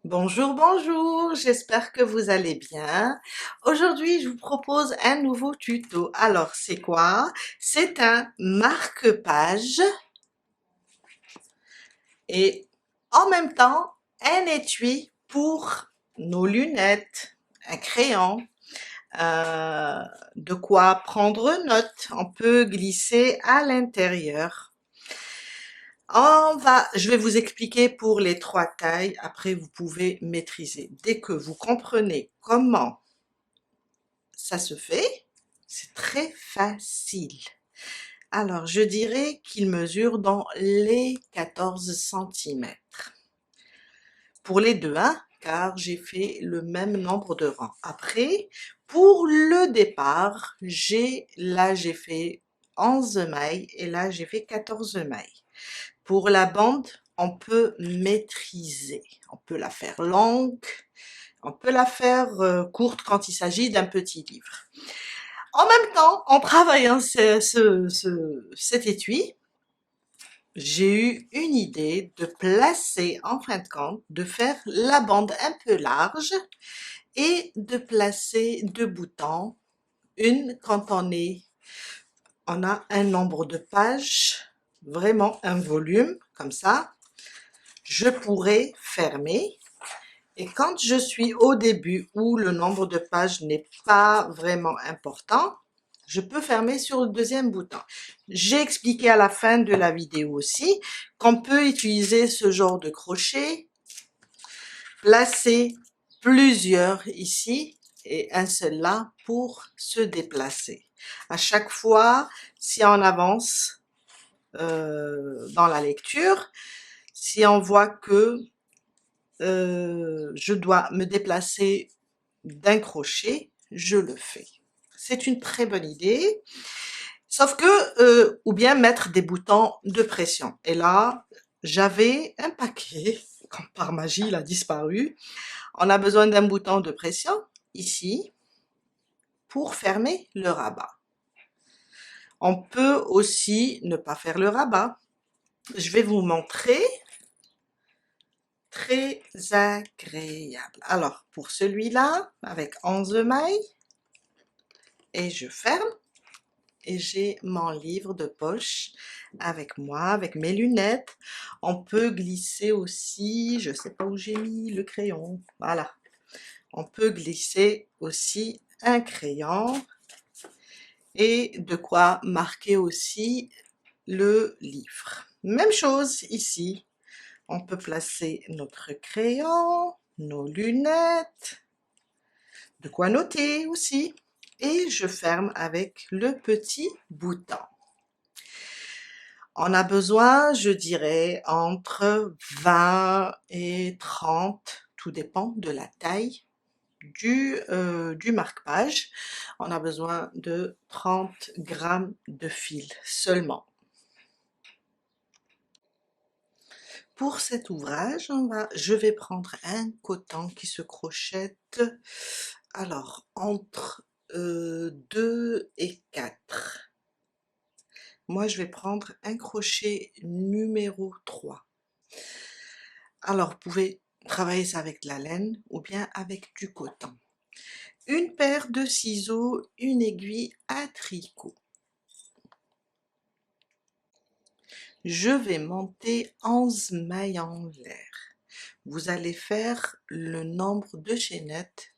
Bonjour, bonjour, j'espère que vous allez bien. Aujourd'hui, je vous propose un nouveau tuto. Alors, c'est quoi? C'est un marque-page et en même temps, un étui pour nos lunettes, un crayon, de quoi prendre note. On peut glisser à l'intérieur. Je vais vous expliquer pour les trois tailles. Après, vous pouvez maîtriser. Dès que vous comprenez comment ça se fait, c'est très facile. Alors, je dirais qu'il mesure dans les 14 centimètres. Pour les deux, hein, car j'ai fait le même nombre de rangs. Après, pour le départ, j'ai fait 11 mailles et là, j'ai fait 14 mailles. Pour la bande, on peut maîtriser. On peut la faire longue, on peut la faire courte quand il s'agit d'un petit livre. En même temps, en travaillant cet étui, j'ai eu une idée de placer, en fin de compte, de faire la bande un peu large et de placer deux boutons, une quand on a un nombre de pages, vraiment un volume, comme ça, je pourrais fermer. Et quand je suis au début où le nombre de pages n'est pas vraiment important, je peux fermer sur le deuxième bouton. J'ai expliqué à la fin de la vidéo aussi qu'on peut utiliser ce genre de crochet, placer plusieurs ici et un seul là pour se déplacer. À chaque fois, si on avance dans la lecture, si on voit que je dois me déplacer d'un crochet, je le fais. C'est une très bonne idée. Sauf que, ou bien mettre des boutons de pression. Et là, j'avais un paquet, comme par magie, il a disparu. On a besoin d'un bouton de pression, ici, pour fermer le rabat. On peut aussi ne pas faire le rabat. Je vais vous montrer. Très agréable. Alors, pour celui-là, avec 11 mailles, et je ferme, et j'ai mon livre de poche avec moi, avec mes lunettes. On peut glisser aussi, je sais pas où j'ai mis le crayon, voilà. On peut glisser aussi un crayon et de quoi marquer aussi le livre. Même chose ici, on peut placer notre crayon, nos lunettes, de quoi noter aussi. Et je ferme avec le petit bouton. On a besoin, je dirais, entre 20 et 30, tout dépend de la taille du marque-page. On a besoin de 30 grammes de fil seulement. Pour cet ouvrage, je vais prendre un coton qui se crochette, alors, entre 2 et 4. Moi, je vais prendre un crochet numéro 3. Alors, vous pouvez travailler ça avec de la laine ou bien avec du coton. Une paire de ciseaux, une aiguille à tricot. Je vais monter 11 mailles en l'air. Vous allez faire le nombre de chaînettes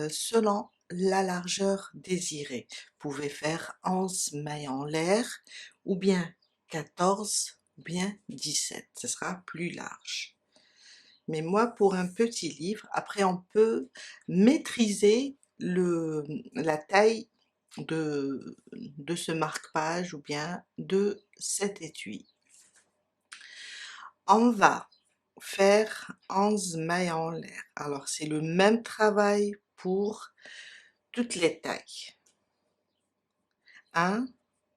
selon la largeur désirée. Vous pouvez faire 11 mailles en l'air ou bien 14 ou bien 17. Ce sera plus large. Mais moi, pour un petit livre, après on peut maîtriser la taille de ce marque-page ou bien de cet étui. On va faire 11 mailles en l'air. Alors, c'est le même travail pour toutes les tailles. 1,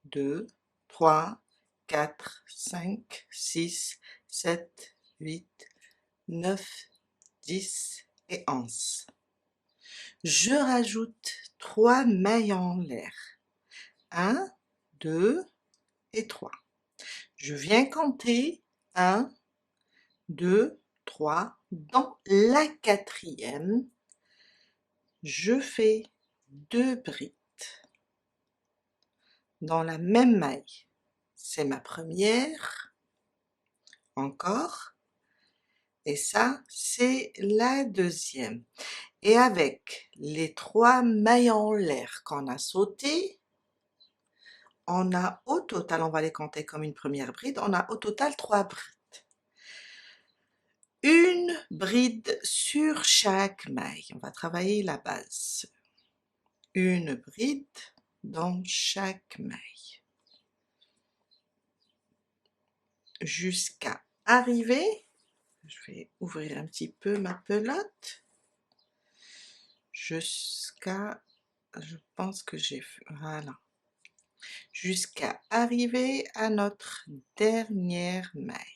2, 3, 4, 5, 6, 7, 8, 9, 10 et 11. Je rajoute 3 mailles en l'air. 1, 2 et 3. Je viens compter 1, 2, 3. Dans la quatrième, je fais 2 brides dans la même maille. C'est ma première, encore, et ça, c'est la deuxième. Et avec les 3 mailles en l'air qu'on a sautées, on a au total, on va les compter comme une première bride, on a au total 3 brides. Une bride sur chaque maille. On va travailler la base. Une bride dans chaque maille. Jusqu'à arriver, je vais ouvrir un petit peu ma pelote, jusqu'à, je pense que j'ai fait, voilà, jusqu'à arriver à notre dernière maille.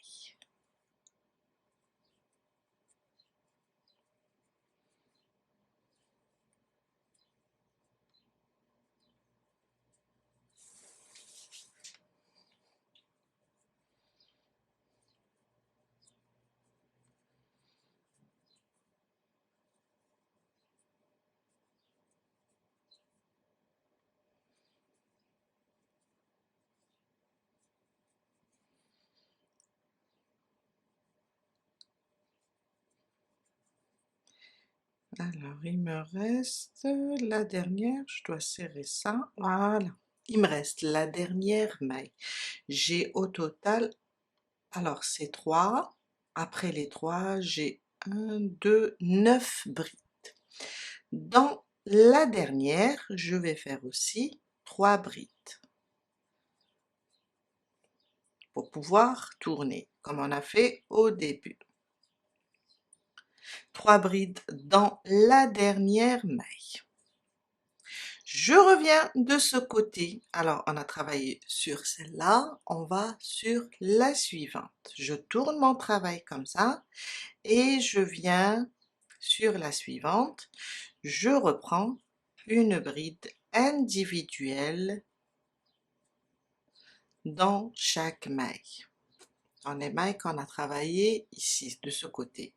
Alors, il me reste la dernière, je dois serrer ça, voilà. Il me reste la dernière maille. J'ai au total, alors c'est 3, après les 3, j'ai 1, 2, 9 brides. Dans la dernière, je vais faire aussi 3 brides pour pouvoir tourner, comme on a fait au début. 3 brides dans la dernière maille. Je reviens de ce côté. Alors, on a travaillé sur celle-là, on va sur la suivante. Je tourne mon travail comme ça et je viens sur la suivante. Je reprends une bride individuelle dans chaque maille. Dans les mailles qu'on a travaillé ici, de ce côté.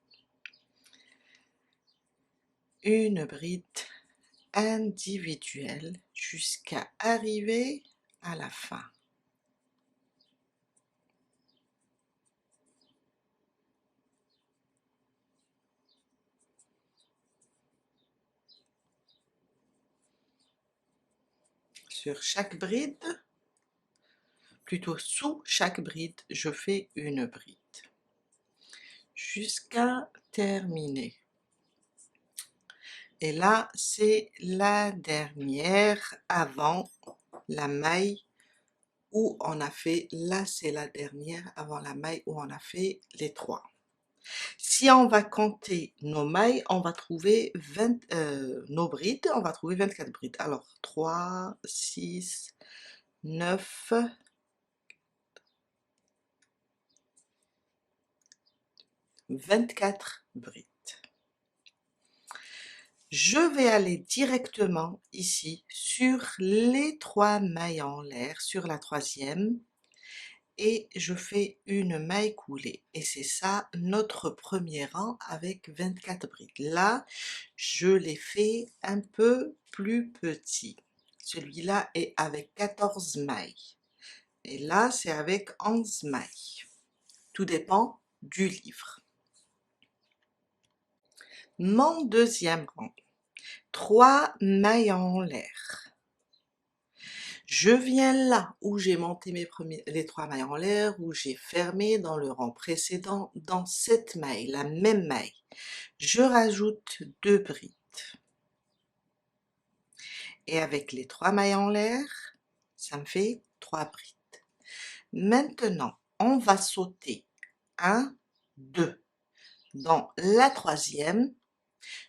Une bride individuelle jusqu'à arriver à la fin. Sur chaque bride, plutôt sous chaque bride, je fais une bride jusqu'à terminer. Et là, c'est la dernière avant la maille où on a fait, là c'est la dernière avant la maille où on a fait les 3. Si on va compter nos mailles, on va trouver nos brides, on va trouver 24 brides. Alors 3, 6, 9, 24 brides. Je vais aller directement ici sur les 3 mailles en l'air, sur la troisième, et je fais une maille coulée. Et c'est ça notre premier rang avec 24 brides. Là, je l'ai fait un peu plus petit. Celui-là est avec 14 mailles. Et là, c'est avec 11 mailles. Tout dépend du livre. Mon deuxième rang. 3 mailles en l'air. Je viens là où j'ai monté les 3 mailles en l'air, où j'ai fermé dans le rang précédent, dans cette maille, la même maille. Je rajoute 2 brides. Et avec les 3 mailles en l'air, ça me fait 3 brides. Maintenant, on va sauter 1, 2. Dans la troisième,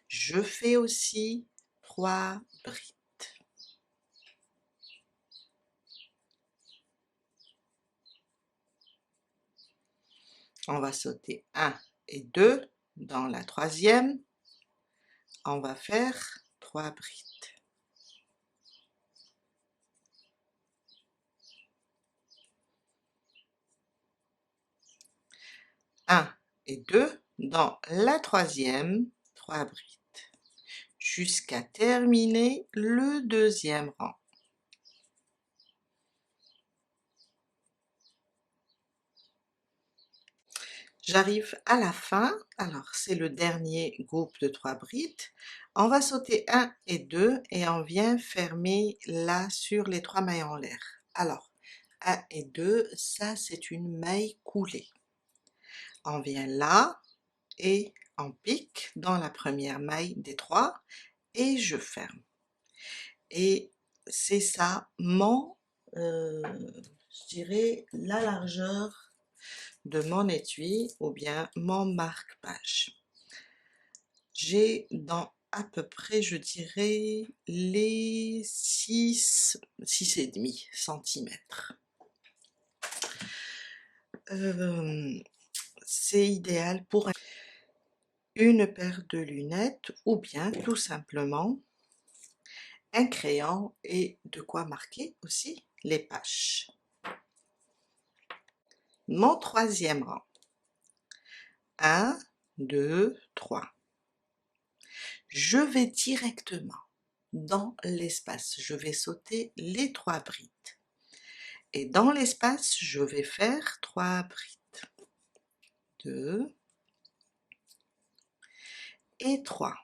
je fais aussi 3 brides. On va sauter 1 et 2. Dans la troisième, on va faire 3 brides. 1 et 2. dans la troisième, 3 brides, jusqu'à terminer le deuxième rang. J'arrive à la fin, alors c'est le dernier groupe de 3 brides. On va sauter 1 et 2 et on vient fermer là sur les 3 mailles en l'air. Alors, 1 et 2, ça c'est une maille coulée. On vient là et on pique dans la première maille des 3 et je ferme. Et c'est ça mon, je dirais, la largeur de mon étui ou bien mon marque-page. J'ai dans à peu près, je dirais, les 6,5 centimètres. C'est idéal pour une paire de lunettes ou bien tout simplement un crayon et de quoi marquer aussi les pages. Mon troisième rang. 1, 2, 3. Je vais directement dans l'espace. Je vais sauter les 3 brides. Et dans l'espace, je vais faire 3 brides. 2 et 3.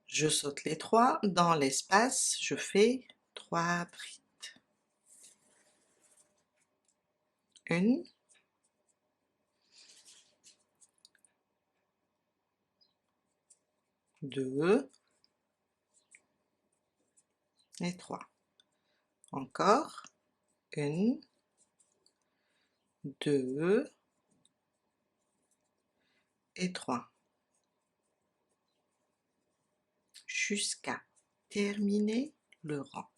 Je saute les 3. Dans l'espace, je fais 3 brides. 1, 2 et 3. Encore 1, 2 et 3. Jusqu'à terminer le rang.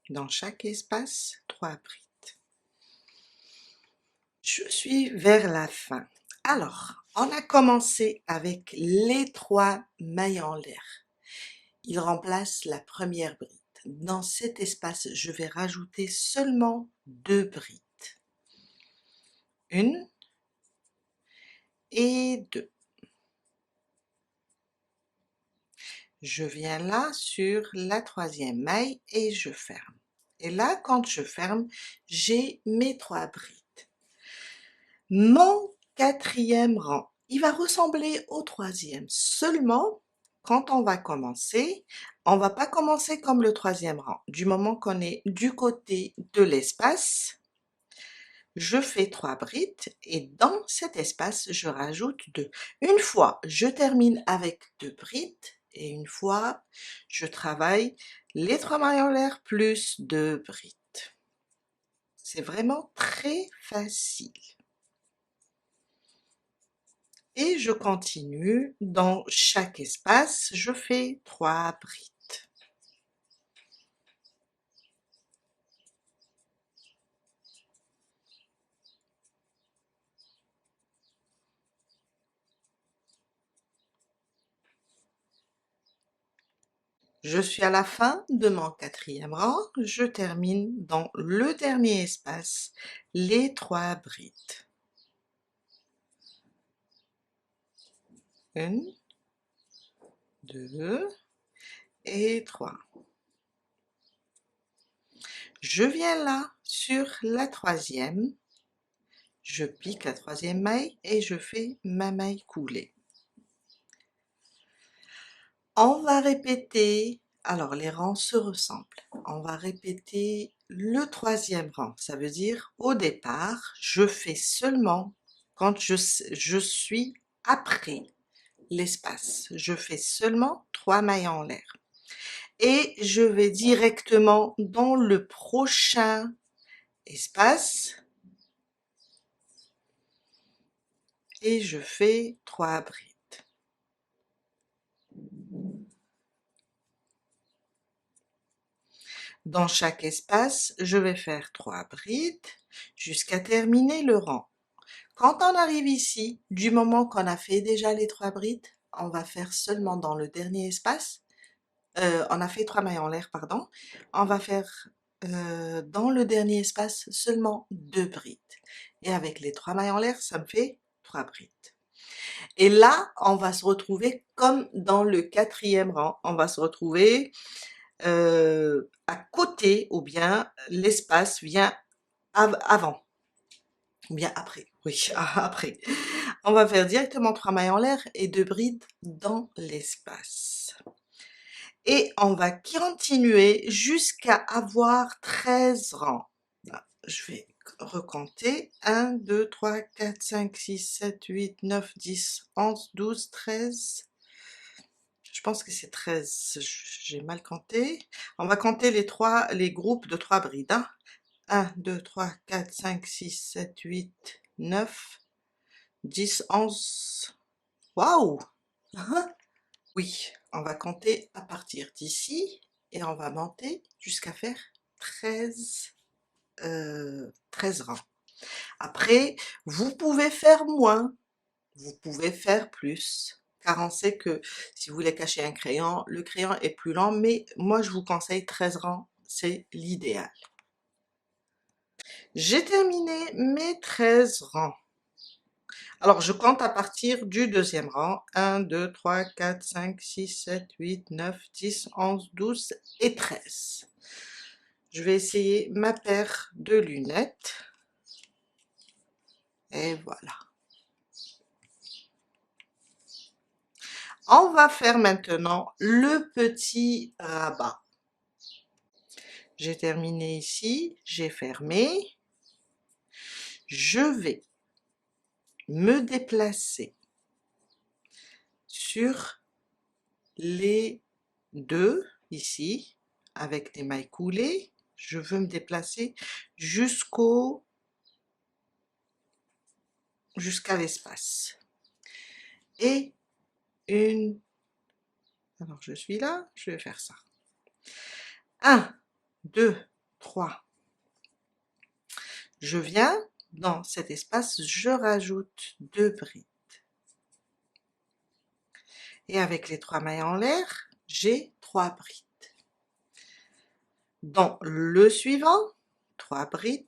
Dans chaque espace, 3 brides. Je suis vers la fin. Alors, on a commencé avec les 3 mailles en l'air. Il remplace la première bride. Dans cet espace, je vais rajouter seulement 2 brides. 1 et 2. Je viens là sur la troisième maille et je ferme. Et là, quand je ferme, j'ai mes 3 brides. Mon quatrième rang, il va ressembler au troisième, seulement quand on va commencer, on va pas commencer comme le troisième rang. Du moment qu'on est du côté de l'espace, je fais 3 brides et dans cet espace, je rajoute 2. Une fois, je termine avec 2 brides et une fois, je travaille les 3 mailles en l'air plus 2 brides. C'est vraiment très facile. Et je continue, dans chaque espace, je fais 3 brides. Je suis à la fin de mon quatrième rang, je termine dans le dernier espace les 3 brides. 1, 2 et 3. Je viens là sur la troisième, je pique la troisième maille et je fais ma maille coulée. On va répéter, alors les rangs se ressemblent, on va répéter le troisième rang, ça veut dire au départ, je fais seulement, quand je suis après l'espace, je fais seulement 3 mailles en l'air. Et je vais directement dans le prochain espace et je fais 3 brides. Dans chaque espace, je vais faire 3 brides jusqu'à terminer le rang. Quand on arrive ici, du moment qu'on a fait déjà les 3 brides, on va faire seulement dans le dernier espace, on a fait 3 mailles en l'air, pardon, on va faire dans le dernier espace seulement 2 brides. Et avec les 3 mailles en l'air, ça me fait 3 brides. Et là, on va se retrouver comme dans le 4e rang. On va se retrouver à côté, ou bien l'espace vient avant, ou bien après. Oui, après. On va faire directement 3 mailles en l'air et 2 brides dans l'espace. Et on va continuer jusqu'à avoir 13 rangs. Là, je vais recompter. 1, 2, 3, 4, 5, 6, 7, 8, 9, 10, 11, 12, 13. Je pense que c'est 13. J'ai mal compté. On va compter les groupes de 3 brides. 1, 2, 3, 4, 5, 6, 7, 8, 9, 10, 11. Waouh! Oui, on va compter à partir d'ici et on va monter jusqu'à faire 13, 13 rangs. Après, vous pouvez faire moins, vous pouvez faire plus, car on sait que si vous voulez cacher un crayon, le crayon est plus lent, mais moi je vous conseille 13 rangs, c'est l'idéal. J'ai terminé mes 13 rangs. Alors, je compte à partir du 2e rang. 1, 2, 3, 4, 5, 6, 7, 8, 9, 10, 11, 12 et 13. Je vais essayer ma paire de lunettes. Et voilà. On va faire maintenant le petit rabat. J'ai terminé ici, j'ai fermé. Je vais me déplacer sur les deux ici avec des mailles coulées. Je veux me déplacer jusqu'à l'espace. Et alors je suis là, je vais faire ça. 1, 2, 3. Je viens dans cet espace, je rajoute 2 brides. Et avec les 3 mailles en l'air, j'ai 3 brides. Dans le suivant, 3 brides.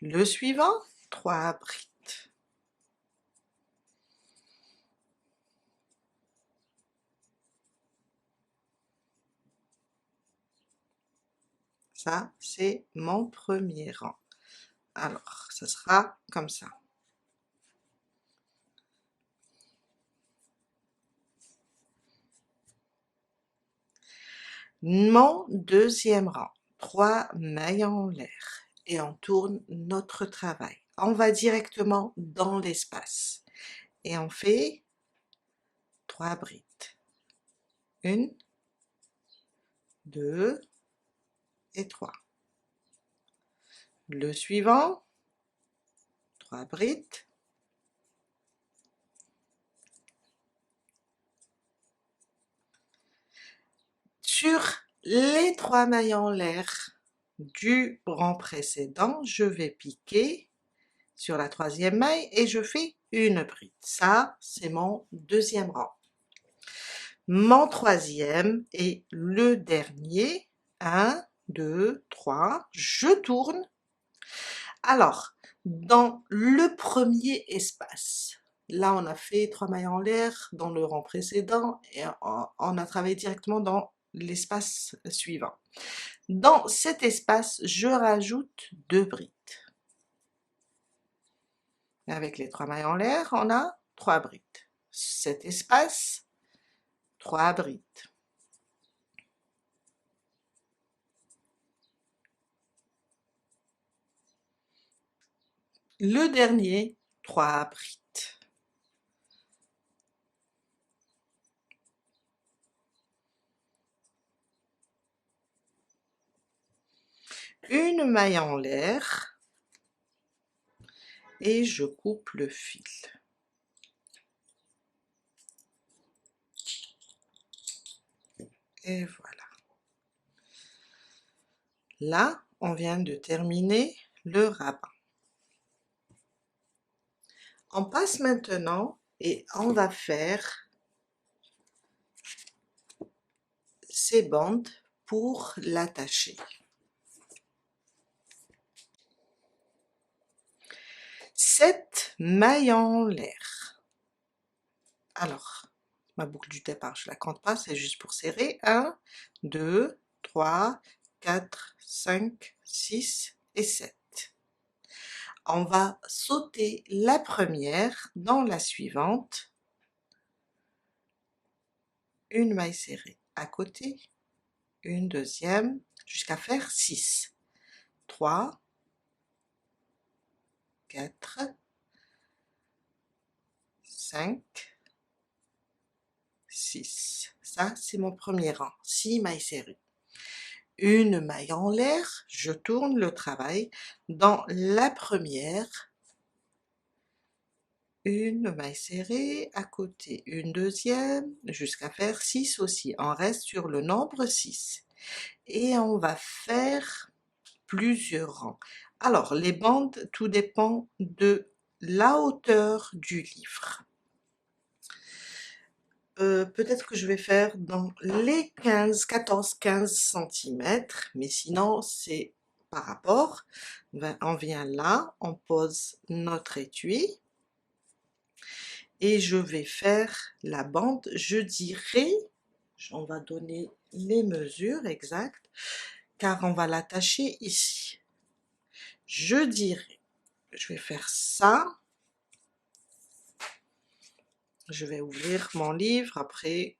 Le suivant, 3 brides. Ça, c'est mon premier rang. Alors, ce sera comme ça. Mon deuxième rang, 3 mailles en l'air. Et on tourne notre travail. On va directement dans l'espace. Et on fait 3 brides. 1, 2 et 3. Le suivant, 3 brides. Sur les 3 mailles en l'air du rang précédent, je vais piquer sur la 3e maille et je fais une bride. Ça, c'est mon deuxième rang. Mon troisième et le dernier, 1, 2, 3, je tourne. Alors, dans le premier espace, là on a fait 3 mailles en l'air dans le rang précédent et on a travaillé directement dans l'espace suivant. Dans cet espace, je rajoute 2 brides. Avec les 3 mailles en l'air, on a 3 brides. Cet espace, 3 brides. Le dernier, 3 brides. Une maille en l'air et je coupe le fil. Et voilà. Là, on vient de terminer le rabat. On passe maintenant et on va faire ces bandes pour l'attacher. 7 mailles en l'air. Alors, ma boucle du départ, je la compte pas, c'est juste pour serrer. 1, 2, 3, 4, 5, 6 et 7. On va sauter la première dans la suivante. Une maille serrée à côté, une deuxième, jusqu'à faire 6. 3, 4, 5, 6. Ça, c'est mon premier rang. 6 mailles serrées. Une maille en l'air, je tourne le travail dans la première, une maille serrée à côté, une deuxième, jusqu'à faire 6 aussi. On reste sur le nombre 6. Et on va faire plusieurs rangs. Alors, les bandes, tout dépend de la hauteur du livre. Peut-être que je vais faire dans les 14-15 cm, mais sinon c'est par rapport. On vient là, on pose notre étui et je vais faire la bande, je dirais, on va donner les mesures exactes, car on va l'attacher ici. Je dirais, je vais faire ça. Je vais ouvrir mon livre, après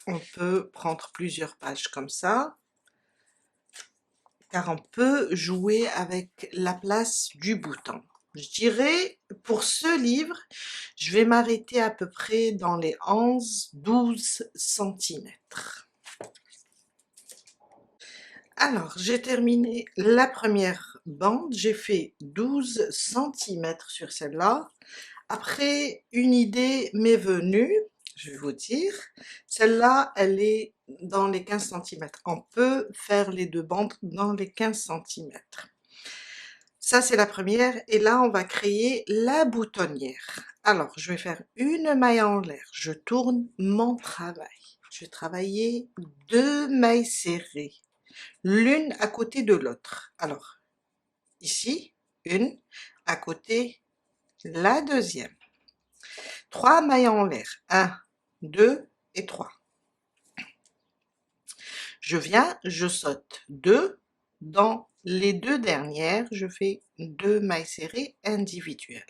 on peut prendre plusieurs pages comme ça, car on peut jouer avec la place du bouton. Je dirais, pour ce livre, je vais m'arrêter à peu près dans les 11-12 cm. Alors, j'ai terminé la première bande, j'ai fait 12 cm sur celle-là. Après, une idée m'est venue, je vais vous dire, celle-là, elle est dans les 15 cm. On peut faire les deux bandes dans les 15 cm. Ça, c'est la première, et là, on va créer la boutonnière. Alors, je vais faire une maille en l'air, je tourne mon travail. Je vais travailler 2 mailles serrées, l'une à côté de l'autre. Alors, ici, une, à côté, la deuxième. 3 mailles en l'air, 1, 2 et 3. Je viens, je saute 2, dans les deux dernières, je fais 2 mailles serrées individuelles.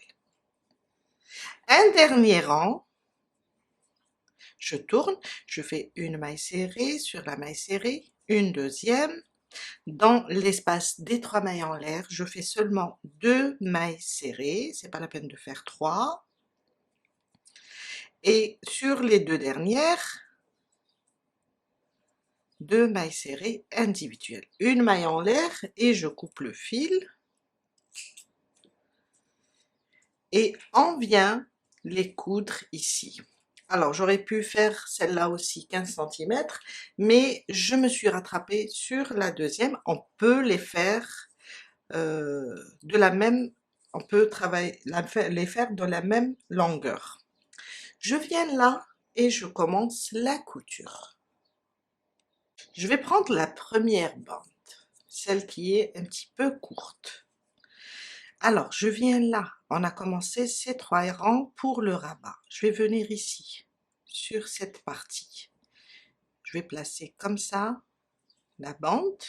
Un dernier rang, je tourne, je fais une maille serrée sur la maille serrée, une deuxième. Dans l'espace des 3 mailles en l'air, je fais seulement 2 mailles serrées, c'est pas la peine de faire 3. Et sur les deux dernières, 2 mailles serrées individuelles. Une maille en l'air et je coupe le fil. Et on vient les coudre ici. Alors, j'aurais pu faire celle-là aussi 15 cm, mais je me suis rattrapée sur la deuxième. On peut les faire de la même, on peut travailler, les faire de la même longueur. Je viens là et je commence la couture. Je vais prendre la première bande, celle qui est un petit peu courte. Alors, je viens là, on a commencé ces 3 rangs pour le rabat. Je vais venir ici, sur cette partie. Je vais placer comme ça la bande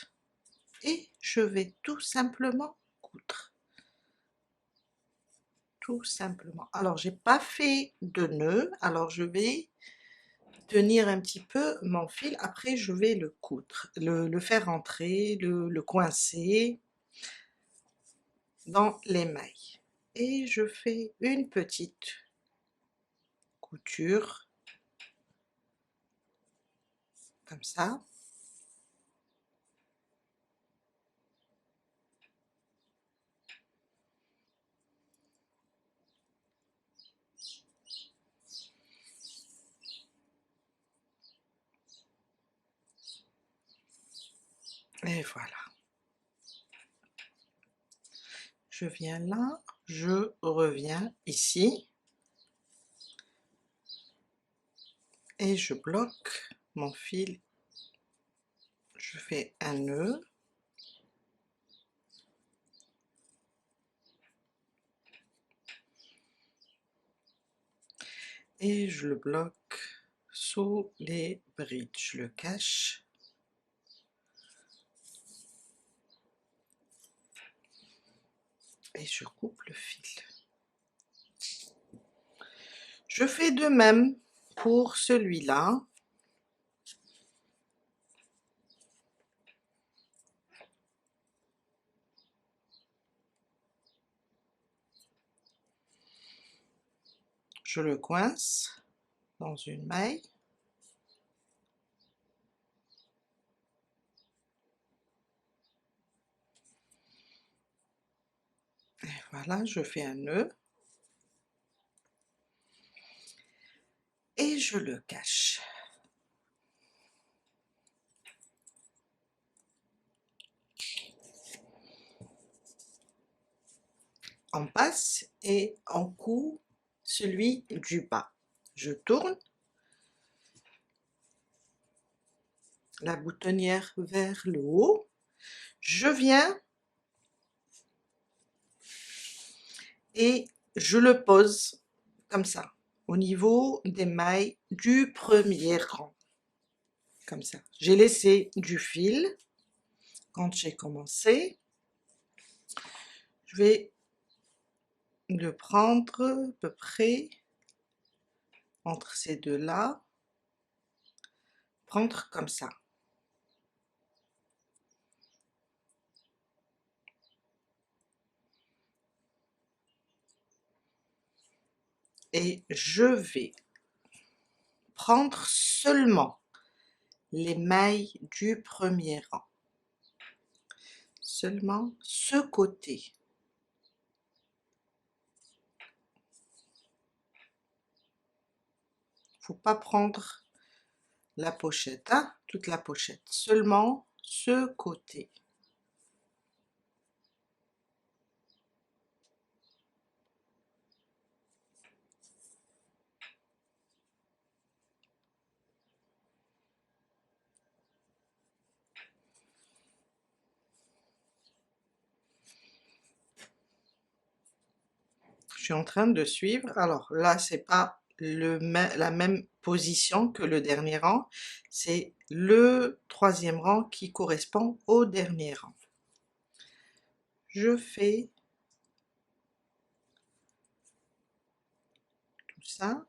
et je vais tout simplement coudre. Tout simplement. Alors, j'ai pas fait de nœud, alors je vais tenir un petit peu mon fil, après je vais le coudre, le faire entrer, le coincer dans les mailles. Et je fais une petite couture comme ça. Et voilà. Je viens là, je reviens ici et je bloque mon fil, je fais un nœud et je le bloque sous les brides, je le cache et je coupe le fil. Je fais de même pour celui-là. Je le coince dans une maille. Et voilà, je fais un nœud. Et je le cache. On passe et on coud celui du bas. Je tourne la boutonnière vers le haut. Je viens et je le pose comme ça, au niveau des mailles du premier rang. Comme ça. J'ai laissé du fil quand j'ai commencé. Je vais le prendre à peu près entre ces deux-là, prendre comme ça. Et je vais prendre seulement les mailles du premier rang, seulement ce côté. Faut pas prendre la pochette, hein, toute la pochette, seulement ce côté. Je suis en train de suivre. Alors là, c'est pas la même position que le dernier rang, c'est le troisième rang qui correspond au dernier rang. Je fais tout ça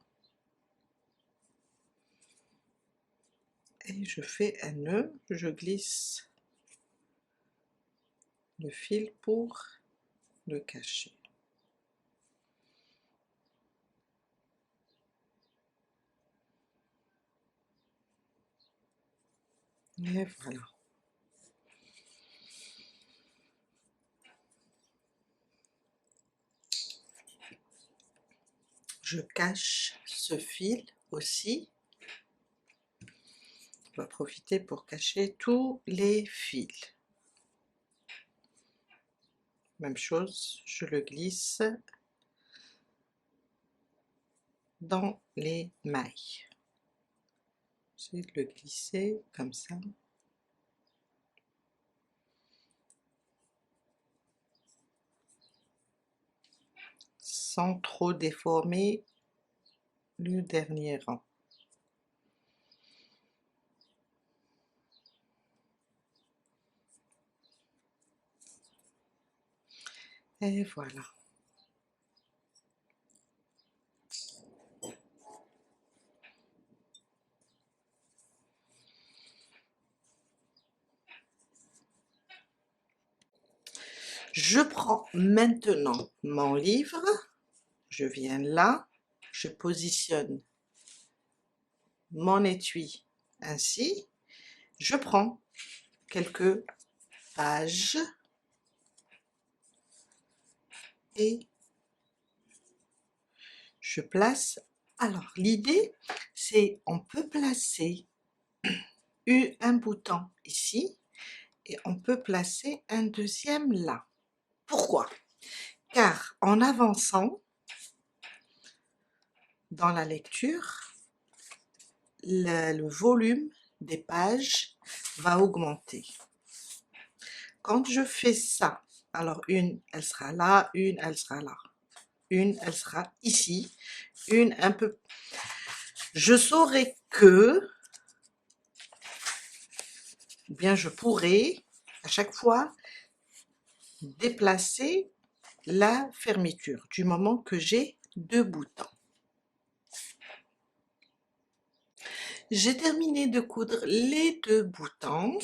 et je fais un nœud, je glisse le fil pour le cacher. Et voilà. Je cache ce fil aussi. On va profiter pour cacher tous les fils. Même chose, je le glisse dans les mailles. J'essaie de le glisser comme ça. Sans trop déformer le dernier rang. Et voilà. Je prends maintenant mon livre, je viens là, je positionne mon étui ainsi, je prends quelques pages et je place. Alors l'idée c'est on peut placer un bouton ici et on peut placer un deuxième là. Pourquoi? car en avançant dans la lecture, le volume des pages va augmenter. Quand je fais ça, alors une, elle sera là, une, elle sera là, une, elle sera ici, une un peu. Je saurai que, ou bien je pourrai à chaque fois déplacer la fermeture du moment que j'ai 2 boutons. J'ai terminé de coudre les 2 boutons.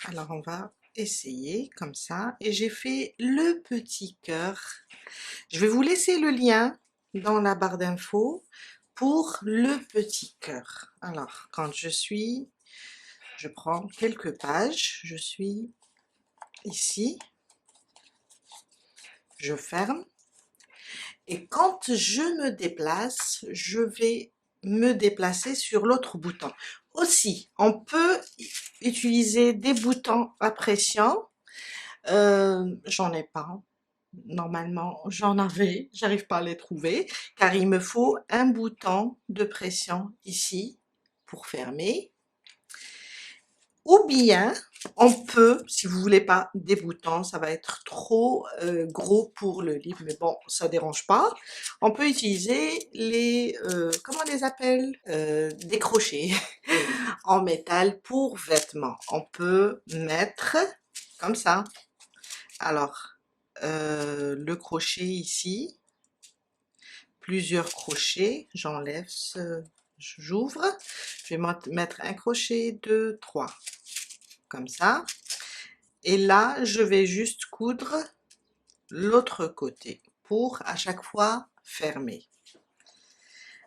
Alors on va essayer comme ça. Et j'ai fait le petit cœur. Je vais vous laisser le lien dans la barre d'infos pour le petit cœur. Alors quand je prends quelques pages, je suis ici, je ferme. Et quand je me déplace, je vais me déplacer sur l'autre bouton. Aussi, on peut utiliser des boutons à pression. J'en ai pas. Normalement, j'en avais, j'arrive pas à les trouver, car il me faut un bouton de pression ici pour fermer. Ou bien, on peut, si vous voulez pas des boutons, ça va être trop gros pour le livre, mais bon, ça dérange pas. On peut utiliser les, comment on les appelle? Des crochets en métal pour vêtements. On peut mettre comme ça. Alors, le crochet ici, plusieurs crochets, j'enlève ce, j'ouvre, je vais mettre un crochet, 2, 3. Comme ça, et là je vais juste coudre l'autre côté pour à chaque fois fermer.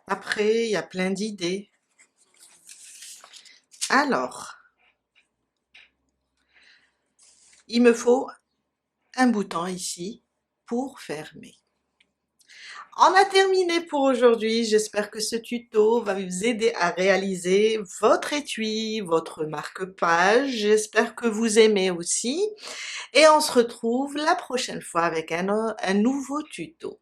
Après il y a plein d'idées. Alors il me faut un bouton ici pour fermer. On a terminé pour aujourd'hui. J'espère que ce tuto va vous aider à réaliser votre étui, votre marque-page. J'espère que vous aimez aussi. Et on se retrouve la prochaine fois avec un nouveau tuto.